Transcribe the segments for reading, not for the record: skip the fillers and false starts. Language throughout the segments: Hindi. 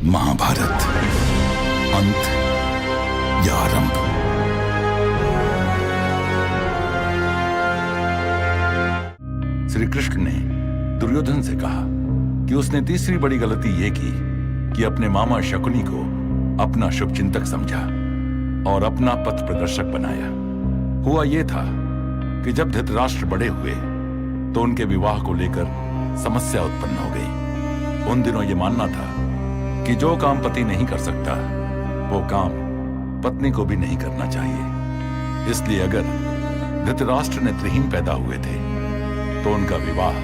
महाभारत अंत या आरंभ। श्री कृष्ण ने दुर्योधन से कहा कि उसने तीसरी बड़ी गलती यह की कि अपने मामा शकुनी को अपना शुभचिंतक समझा और अपना पथ प्रदर्शक बनाया। हुआ यह था कि जब धृतराष्ट्र बड़े हुए तो उनके विवाह को लेकर समस्या उत्पन्न हो गई। उन दिनों यह मानना था कि जो काम पति नहीं कर सकता वो काम पत्नी को भी नहीं करना चाहिए। इसलिए अगर धृतराष्ट्र नेत्रहीन पैदा हुए थे तो उनका विवाह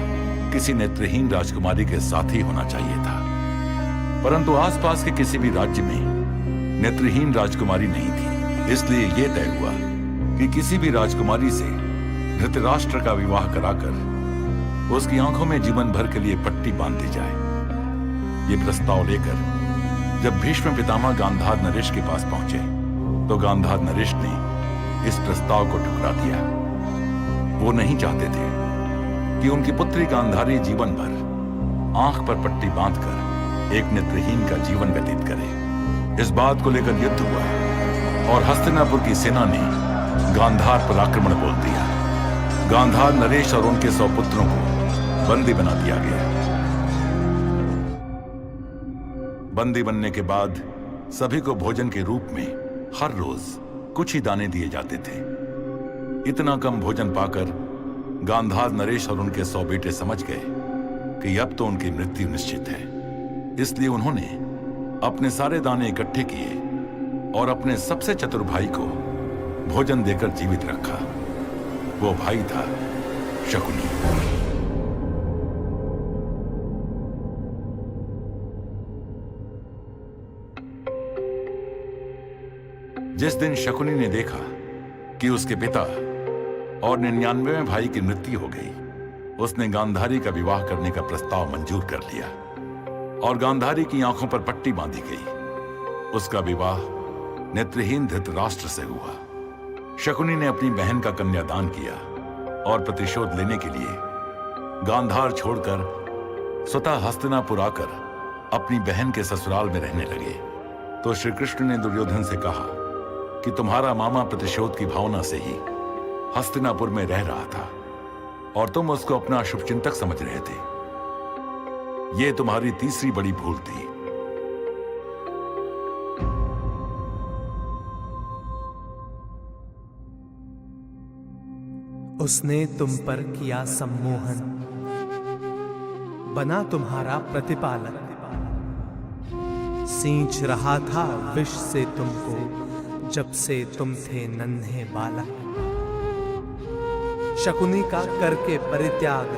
किसी नेत्रहीन राजकुमारी के साथ ही होना चाहिए था। परंतु आसपास के किसी भी राज्य में नेत्रहीन राजकुमारी नहीं थी। इसलिए यह तय हुआ कि किसी भी राजकुमारी से धृतराष्ट्र का विवाह कराकर उसकी आंखों में जीवन भर के लिए पट्टी बांध दी जाए। ये प्रस्ताव लेकर जब भीष्म पितामह गांधार नरेश के पास पहुंचे तो गांधार नरेश ने इस प्रस्ताव को ठुकरा दिया। वो नहीं चाहते थे कि उनकी पुत्री गांधारी जीवन भर आंख पर पट्टी बांधकर एक नेत्रहीन का जीवन व्यतीत करे। इस बात को लेकर युद्ध हुआ और हस्तिनापुर की सेना ने गांधार पर आक्रमण बोल दिया। गांधार नरेश और उनके 100 पुत्रों को बंदी बना दिया गया। बंदी बनने के बाद सभी को भोजन के रूप में हर रोज कुछ ही दाने दिए जाते थे। इतना कम भोजन पाकर गांधार नरेश और उनके 100 बेटे समझ गए कि अब तो उनकी मृत्यु निश्चित है। इसलिए उन्होंने अपने सारे दाने इकट्ठे किए और अपने सबसे चतुर भाई को भोजन देकर जीवित रखा। वो भाई था शकुनी। जिस दिन शकुनी ने देखा कि उसके पिता और 99वें भाई की मृत्यु हो गई, उसने गांधारी का विवाह करने का प्रस्ताव मंजूर कर लिया और गांधारी की आंखों पर पट्टी बांधी गई। उसका विवाह नेत्रहीन धृतराष्ट्र से हुआ। शकुनी ने अपनी बहन का कन्यादान किया और प्रतिशोध लेने के लिए गांधार छोड़कर स्वतः हस्तिनापुर आकर अपनी बहन के ससुराल में रहने लगे। तो श्री कृष्ण ने दुर्योधन से कहा कि तुम्हारा मामा प्रतिशोध की भावना से ही हस्तिनापुर में रह रहा था और तुम उसको अपना शुभचिंतक समझ रहे थे। यह तुम्हारी तीसरी बड़ी भूल थी। उसने तुम पर किया सम्मोहन, बना तुम्हारा प्रतिपालक, सींच रहा था विष से तुमको जब से तुम थे नन्हे बालक। शकुनी का करके परित्याग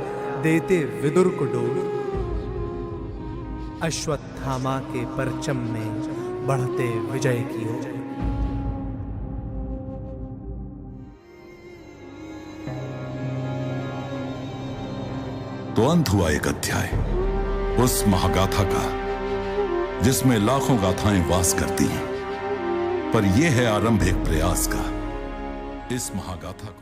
देते विदुर को डोल, अश्वत्थामा के परचम में बढ़ते विजय की ओर। तो अंत हुआ एक अध्याय उस महागाथा का जिसमें लाखों गाथाएं वास करती हैं, पर यह है आरंभ एक प्रयास का। इस महागाथा को